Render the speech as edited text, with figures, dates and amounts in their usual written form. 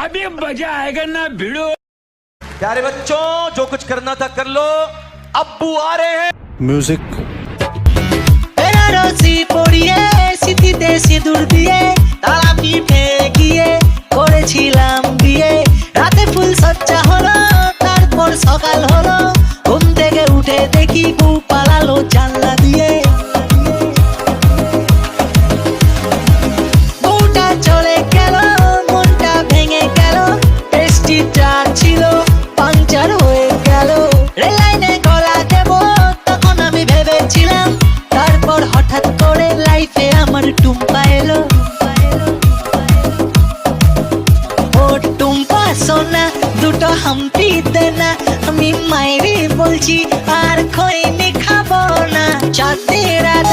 अभी मजा आएगा ना भिड़ो। प्यारे बच्चों, जो कुछ करना था कर लो, अब्बू आ रहे हैं। म्यूजिक বেনারসি পড়িয়ে স্মৃতিতে সিঁদুর দিয়ে তারা পিঠে গিয়ে করেছিলাম বিয়ে রাতে ফুল সজ্জা হলো তারপর সকাল হলো ঘুম থেকে উঠে দেখি বউ পালালো জানলা দিয়ে বউটা চলে গেল মনটা ভেঙে গেল টেস্টিটা ছিল পাংচার হয়ে গেল রেল লাইনে গলা দেব তখন আমি ভেবেছিলাম তারপর হঠাৎ করে লাইফে আমার টুম্পা এলো ও টুম্পা সোনা দুটো হাম্পি দেনা আমি মাইরি বলছি আর খৈনি খাবো না চাঁদের রাত